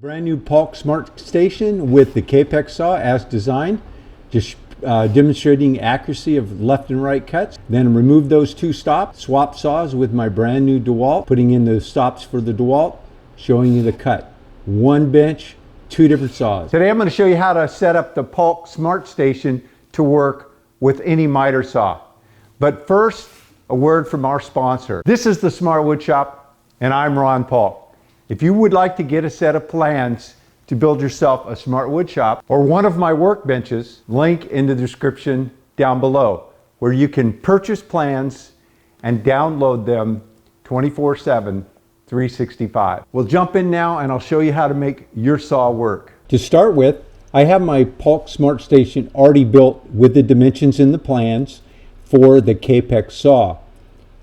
Brand new Paulk Smart Station with the Kapex saw as designed, just demonstrating accuracy of left and right cuts. Then remove those two stops, swap saws with my brand new Dewalt, putting in the stops for the Dewalt, showing you the cut. One bench, two different saws. Today I'm going to show you how to set up the Paulk Smart Station to work with any miter saw. But first, a word from our sponsor. This is the Smart Wood Shop, and I'm Ron Paulk. If you would like to get a set of plans to build yourself a smart wood shop or one of my workbenches, link in the description down below where you can purchase plans and download them 24/7, 365. We'll jump in now and I'll show you how to make your saw work. To start with, I have my Paulk Smart Station already built with the dimensions in the plans for the Kapex saw.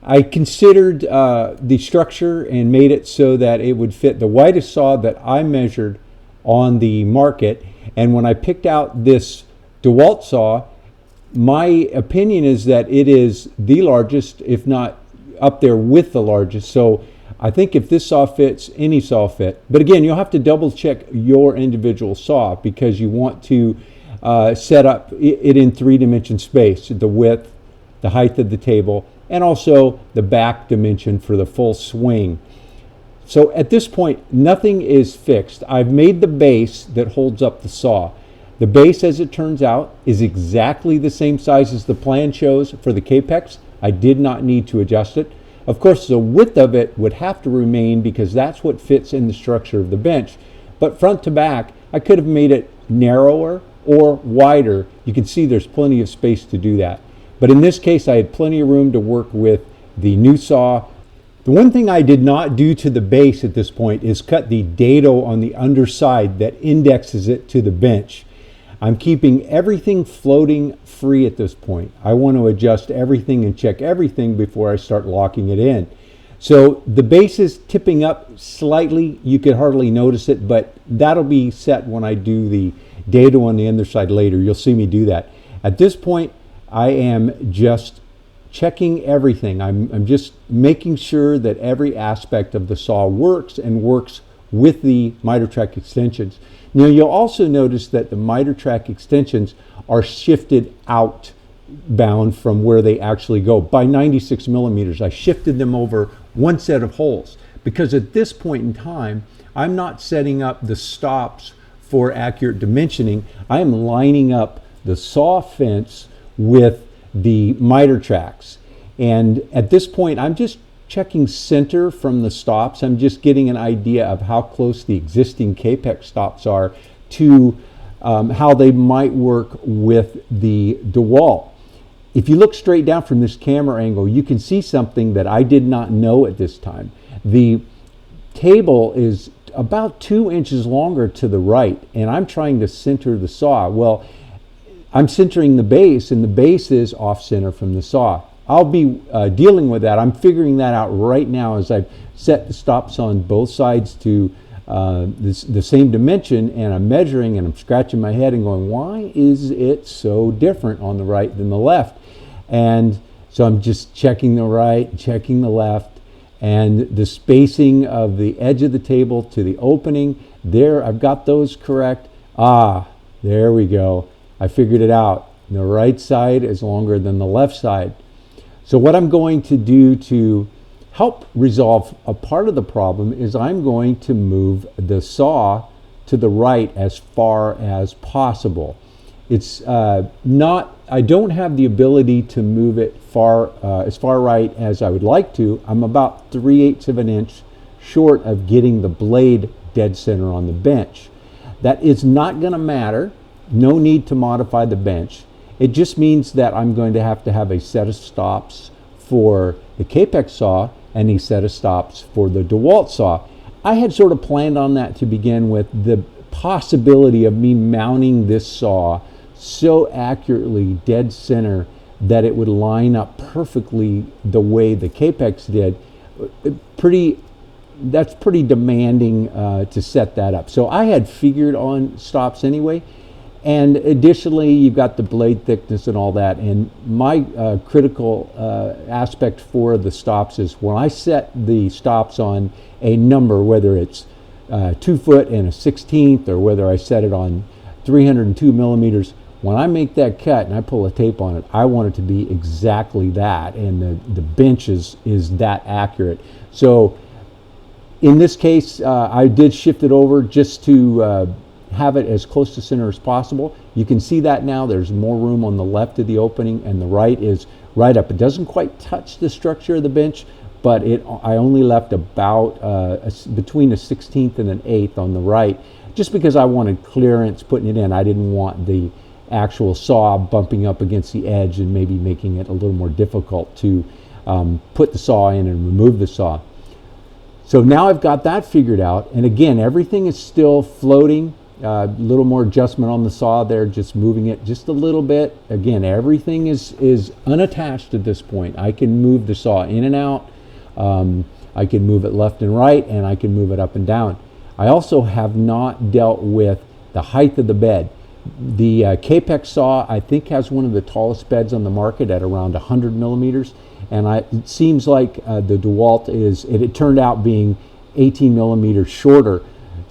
I considered the structure and made it so that it would fit the widest saw that I measured on the market. And when I picked out this Dewalt saw, my opinion is that it is the largest, if not up there with the largest. So I think if this saw fits, any saw fit. But again, you'll have to double check your individual saw because you want to set up it in 3-dimension space, the width, the height of the table, and also the back dimension for the full swing. So at this point, nothing is fixed. I've made the base that holds up the saw. The base, as it turns out, is exactly the same size as the plan shows for the Kapex. I did not need to adjust it. Of course, the width of it would have to remain because that's what fits in the structure of the bench. But front to back, I could have made it narrower or wider. You can see there's plenty of space to do that. But in this case, I had plenty of room to work with the new saw. The one thing I did not do to the base at this point is cut the dado on the underside that indexes it to the bench. I'm keeping everything floating free at this point. I want to adjust everything and check everything before I start locking it in. So the base is tipping up slightly. You could hardly notice it, but that'll be set when I do the dado on the underside later. You'll see me do that. At this point, I am just checking everything. I'm just making sure that every aspect of the saw works and works with the miter track extensions. Now you'll also notice that the miter track extensions are shifted outbound from where they actually go by 96 millimeters. I shifted them over one set of holes because at this point in time, I'm not setting up the stops for accurate dimensioning. I am lining up the saw fence with the miter tracks. And at this point, I'm just checking center from the stops. I'm just getting an idea of how close the existing Kapex stops are to how they might work with the Dewalt. If you look straight down from this camera angle, you can see something that I did not know at this time. The table is about 2 inches longer to the right, and I'm trying to center the saw. Well, I'm centering the base, and the base is off center from the saw. I'll be dealing with that. I'm figuring that out right now as I've set the stops on both sides to the same dimension, and I'm measuring and I'm scratching my head and going, why is it so different on the right than the left? And so I'm just checking the right, checking the left, and the spacing of the edge of the table to the opening. There, I've got those correct. There we go. I figured it out. The right side is longer than the left side. So what I'm going to do to help resolve a part of the problem is I'm going to move the saw to the right as far as possible. It's I don't have the ability to move it as far right as I would like to. I'm about 3/8 of an inch short of getting the blade dead center on the bench. That is not going to matter. No need to modify the bench. It just means that I'm going to have a set of stops for the Kapex saw and a set of stops for the Dewalt saw. I had sort of planned on that to begin with, the possibility of me mounting this saw so accurately dead center that it would line up perfectly the way the Kapex did. That's pretty demanding to set that up. So I had figured on stops anyway. And additionally, you've got the blade thickness and all that. And my critical aspect for the stops is when I set the stops on a number, whether it's 2 foot and a 1/16, or whether I set it on 302 millimeters. When I make that cut and I pull a tape on it, I want it to be exactly that, and the bench is that accurate. So in this case, I did shift it over just to have it as close to center as possible. You can see that now there's more room on the left of the opening, and the right is right up. It doesn't quite touch the structure of the bench, but I only left about between a 1/16 and an 1/8 on the right, just because I wanted clearance putting it in. I didn't want the actual saw bumping up against the edge and maybe making it a little more difficult to put the saw in and remove the saw. So now I've got that figured out, and again, everything is still floating. A little more adjustment on the saw there, just moving it just a little bit. Again, everything is unattached at this point. I can move the saw in and out. I can move it left and right, and I can move it up and down. I also have not dealt with the height of the bed. The Kapex saw, I think, has one of the tallest beds on the market at around 100 millimeters. And it seems like the DeWalt it turned out being 18 millimeters shorter.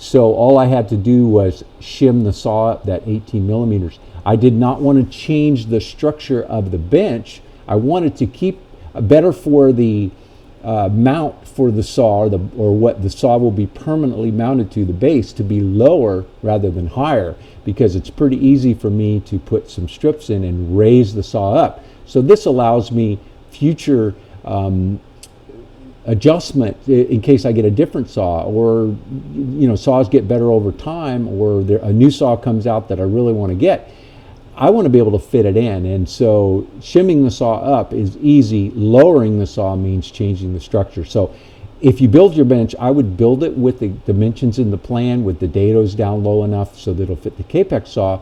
So all I had to do was shim the saw up that 18 millimeters. I did not want to change the structure of the bench. I wanted to keep better for the mount for the saw, or what the saw will be permanently mounted to, the base, to be lower rather than higher, because it's pretty easy for me to put some strips in and raise the saw up. So this allows me future adjustment in case I get a different saw, or saws get better over time, or a new saw comes out that I really want to get. I want to be able to fit it in, and so shimming the saw up is easy. Lowering the saw means changing the structure. So if you build your bench, I would build it with the dimensions in the plan, with the dados down low enough so that it'll fit the Kapex saw,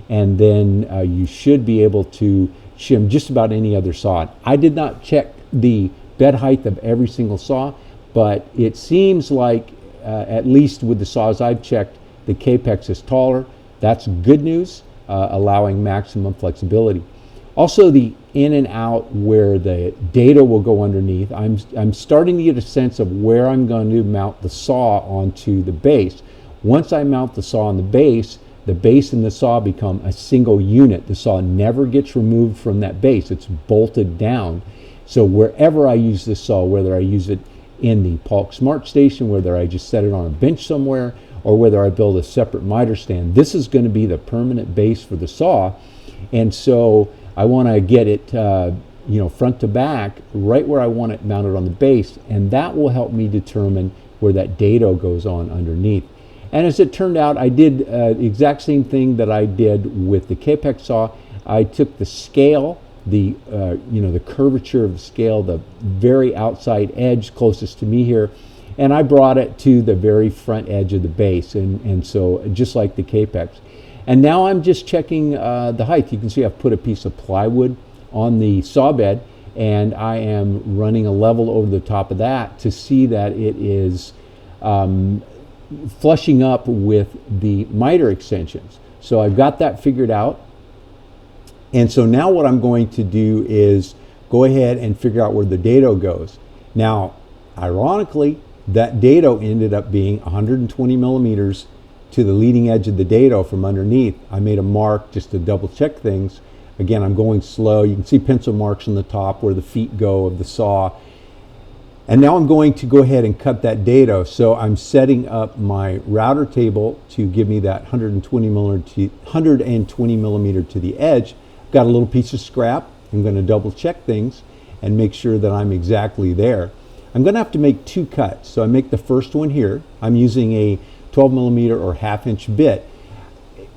and then you should be able to shim just about any other saw. I did not check the bed height of every single saw, but it seems like at least with the saws I've checked, the Kapex is taller. That's good news, allowing maximum flexibility. Also, the in and out where the dado will go underneath, I'm starting to get a sense of where I'm going to mount the saw onto the base. Once I mount the saw on the base and the saw become a single unit. The saw never gets removed from that base. It's bolted down. So wherever I use this saw, whether I use it in the Paulk Smart Station, whether I just set it on a bench somewhere, or whether I build a separate miter stand, this is going to be the permanent base for the saw. And so I want to get it front to back right where I want it mounted on the base, and that will help me determine where that dado goes on underneath. And as it turned out, I did the exact same thing that I did with the Kapex saw. I took the scale, the curvature of the scale, the very outside edge closest to me here, and I brought it to the very front edge of the base, and so just like the Kapex. And now I'm just checking the height. You can see I've put a piece of plywood on the saw bed, and I am running a level over the top of that to see that it is flushing up with the miter extensions. So I've got that figured out. And so now what I'm going to do is go ahead and figure out where the dado goes. Now, ironically, that dado ended up being 120 millimeters to the leading edge of the dado from underneath. I made a mark just to double check things. Again, I'm going slow. You can see pencil marks on the top where the feet go of the saw. And now I'm going to go ahead and cut that dado. So I'm setting up my router table to give me that 120 millimeter to the edge. Got a little piece of scrap. I'm going to double check things and make sure that I'm exactly there. I'm going to have to make two cuts. So I make the first one here. I'm using a 12 millimeter or half-inch bit.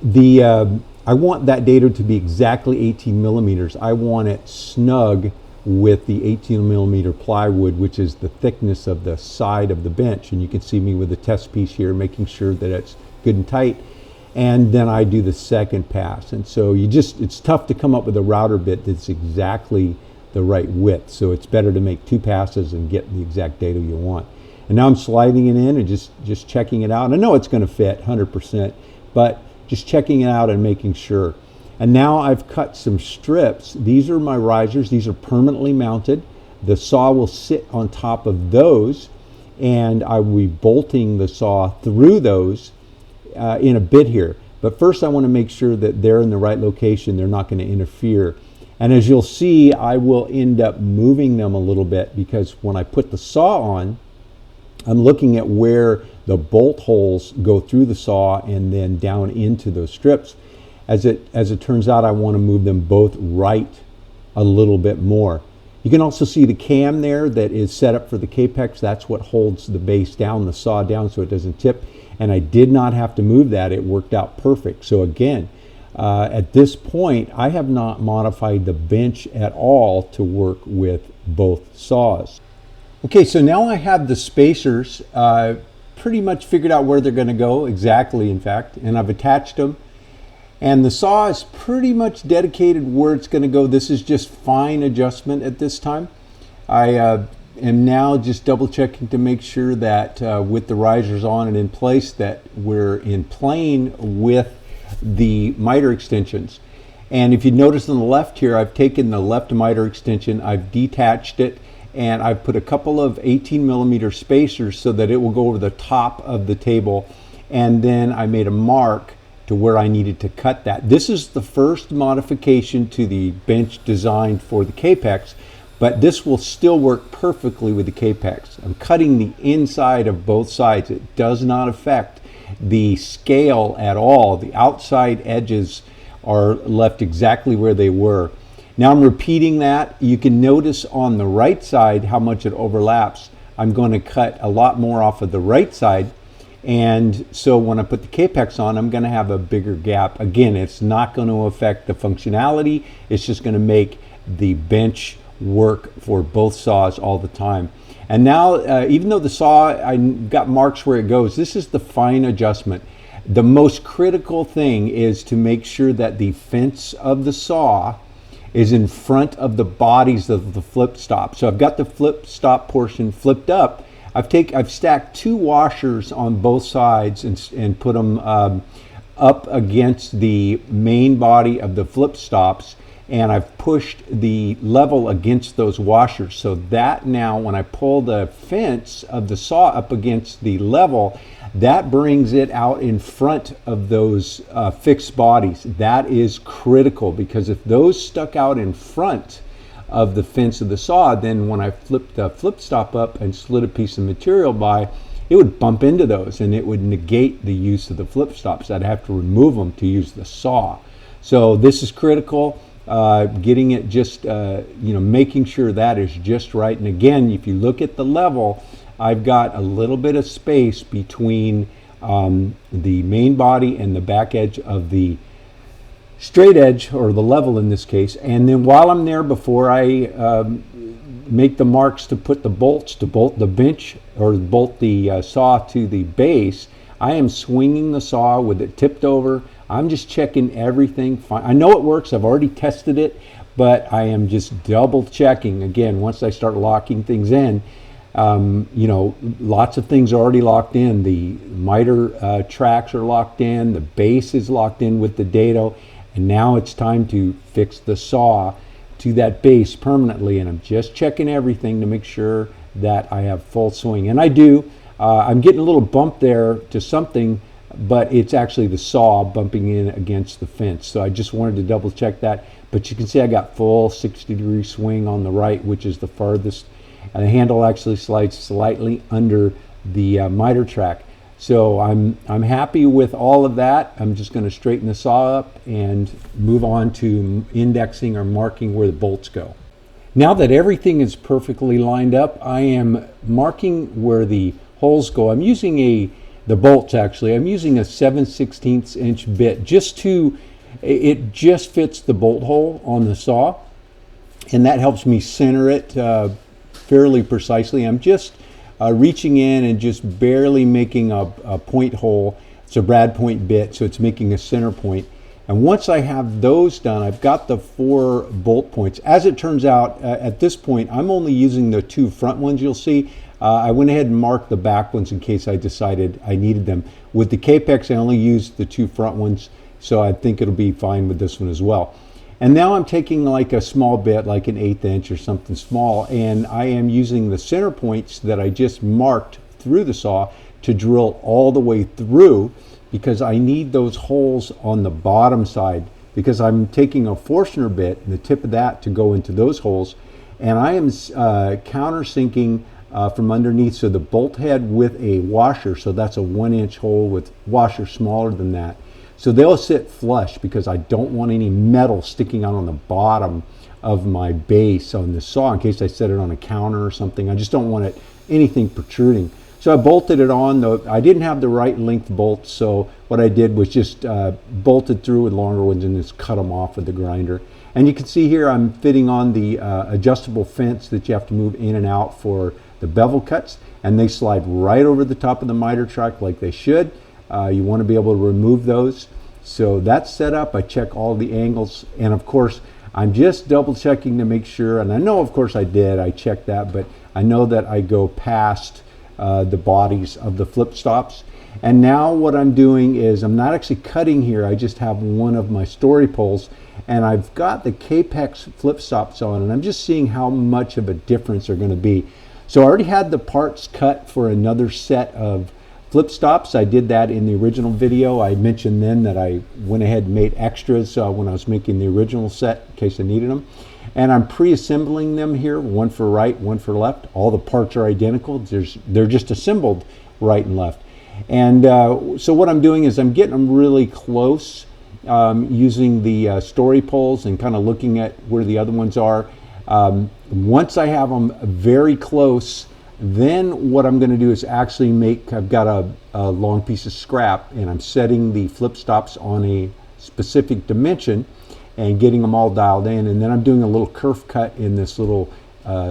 I want that dado to be exactly 18 millimeters. I want it snug with the 18 millimeter plywood, which is the thickness of the side of the bench. And you can see me with the test piece here, making sure that it's good and tight. And then I do the second pass. And so it's tough to come up with a router bit that's exactly the right width. So it's better to make two passes and get the exact dado you want. And now I'm sliding it in and just checking it out. And I know it's going to fit 100%, but just checking it out and making sure. And now I've cut some strips. These are my risers. These are permanently mounted. The saw will sit on top of those. and I will be bolting the saw through those in a bit here. But first I want to make sure that they're in the right location. They're not going to interfere. And as you'll see, I will end up moving them a little bit, because when I put the saw on, I'm looking at where the bolt holes go through the saw and then down into those strips. As it turns out, I want to move them both right a little bit more. You can also see the cam there that is set up for the Kapex. That's what holds the base down, the saw down, so it doesn't tip. And I did not have to move that. It worked out perfect. So again, at this point, I have not modified the bench at all to work with both saws. Okay, so now I have the spacers pretty much figured out where they're going to go, exactly in fact, and I've attached them. And the saw is pretty much dedicated where it's going to go. This is just fine adjustment at this time. I am now just double checking to make sure that with the risers on and in place, that we're in plane with the miter extensions. And if you notice on the left here, I've taken the left miter extension, I've detached it, and I've put a couple of 18mm spacers so that it will go over the top of the table. And then I made a mark to where I needed to cut that. This is the first modification to the bench designed for the Kapex, but this will still work perfectly with the Kapex. I'm cutting the inside of both sides. It does not affect the scale at all. The outside edges are left exactly where they were. Now I'm repeating that. You can notice on the right side how much it overlaps. I'm going to cut a lot more off of the right side, and so when I put the Kapex on, I'm going to have a bigger gap. Again, it's not going to affect the functionality. It's just going to make the bench work for both saws all the time. And now, even though the saw, I got marks where it goes, this is the fine adjustment. The most critical thing is to make sure that the fence of the saw is in front of the bodies of the flip stop. So I've got the flip stop portion flipped up. I've stacked 2 washers on both sides and put them up against the main body of the flip stops, and I've pushed the level against those washers, so that now when I pull the fence of the saw up against the level, that brings it out in front of those fixed bodies. That is critical, because if those stuck out in front of the fence of the saw, then when I flipped the flip stop up and slid a piece of material by, it would bump into those and it would negate the use of the flip stops. I'd have to remove them to use the saw. So this is critical. Getting it just, making sure that is just right. And again, if you look at the level, I've got a little bit of space between the main body and the back edge of the straight edge, or the level in this case. And then while I'm there, before I make the marks to put the bolts to bolt the bench or bolt the saw to the base, I am swinging the saw with it tipped over. I'm just checking everything fine. I know it works. I've already tested it, but I am just double checking. Again, once I start locking things in, lots of things are already locked in. The miter tracks are locked in. The base is locked in with the dado. And now it's time to fix the saw to that base permanently. And I'm just checking everything to make sure that I have full swing. And I do. I'm getting a little bump there to something, but it's actually the saw bumping in against the fence. So I just wanted to double check that. But you can see I got full 60-degree swing on the right, which is the farthest. And the handle actually slides slightly under the miter track. So I'm happy with all of that. I'm just going to straighten the saw up and move on to indexing or marking where the bolts go. Now that everything is perfectly lined up, I am marking where the holes go. I'm using the bolts actually. I'm using a 7/16 inch bit it just fits the bolt hole on the saw, and that helps me center it fairly precisely. I'm just reaching in and just barely making a point hole. It's a brad point bit, so it's making a center point. And once I have those done, I've got the 4 bolt points. As it turns out, at this point, I'm only using the 2 front ones you'll see. I went ahead and marked the back ones in case I decided I needed them. With the Kapex, I only used the 2 front ones, so I think it'll be fine with this one as well. And now I'm taking like a small bit, like an 1/8 inch or something small, and I am using the center points that I just marked through the saw to drill all the way through, because I need those holes on the bottom side, because I'm taking a Forstner bit and the tip of that to go into those holes, and I am countersinking from underneath, so the bolt head with a washer, so that's a 1-inch hole with washer smaller than that. So they'll sit flush because I don't want any metal sticking out on the bottom of my base on the saw in case I set it on a counter or something. I just don't want anything protruding. So I bolted it on, though I didn't have the right length bolts, so what I did was just bolted through with longer ones and just cut them off with the grinder. And you can see here I'm fitting on the adjustable fence that you have to move in and out for the bevel cuts, and they slide right over the top of the miter track like they should. You want to be able to remove those. So that's set up. I check all the angles, and of course I'm just double checking to make sure, and I know of course I checked that, but I know that I go past the bodies of the flip stops. And now what I'm doing is I'm not actually cutting here, I just have one of my story poles, and I've got the Kapex flip stops on, and I'm just seeing how much of a difference they're going to be. So I already had the parts cut for another set of flip stops. I did that in the original video. I mentioned then that I went ahead and made extras when I was making the original set in case I needed them. And I'm pre-assembling them here, one for right, one for left. All the parts are identical. They're just assembled right and left. And so what I'm doing is I'm getting them really close using the story poles and kind of looking at where the other ones are. Once I have them very close, then what I'm going to do is actually I've got a long piece of scrap, and I'm setting the flip stops on a specific dimension and getting them all dialed in, and then I'm doing a little kerf cut in this little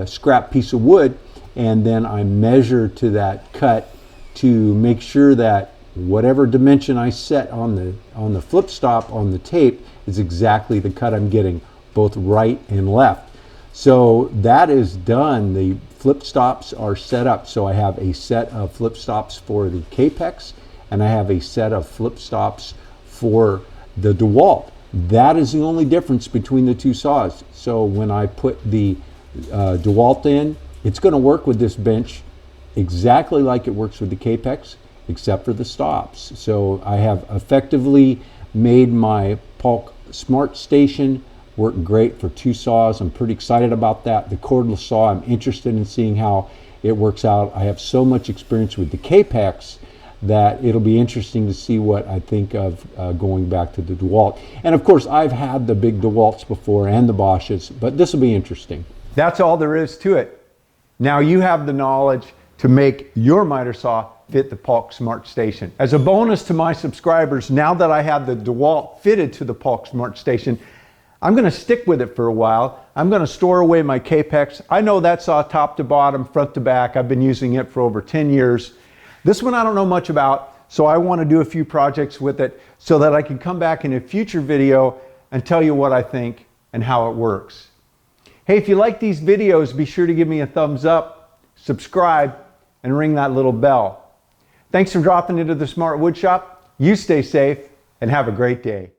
scrap piece of wood, and then I measure to that cut to make sure that whatever dimension I set on the flip stop on the tape is exactly the cut I'm getting, both right and left. So that is done. The flip stops are set up. So I have a set of flip stops for the Kapex, and I have a set of flip stops for the DeWalt. That is the only difference between the two saws. So when I put the DeWalt in, it's going to work with this bench exactly like it works with the Kapex, except for the stops. So I have effectively made my Paulk Smart Station work great for two saws. I'm pretty excited about that. The cordless saw, I'm interested in seeing how it works out. I have so much experience with the Kapex that it'll be interesting to see what I think of going back to the DeWalt. And of course, I've had the big DeWalts before and the Bosches, but this will be interesting. That's all there is to it. Now you have the knowledge to make your miter saw fit the Paulk Smart Station. As a bonus to my subscribers, now that I have the DeWalt fitted to the Paulk Smart Station, I'm going to stick with it for a while. I'm going to store away my Kapex. I know that saw top to bottom, front to back. I've been using it for over 10 years. This one I don't know much about, so I want to do a few projects with it so that I can come back in a future video and tell you what I think and how it works. Hey, if you like these videos, be sure to give me a thumbs up, subscribe, and ring that little bell. Thanks for dropping into the Smart Wood Shop. You stay safe and have a great day.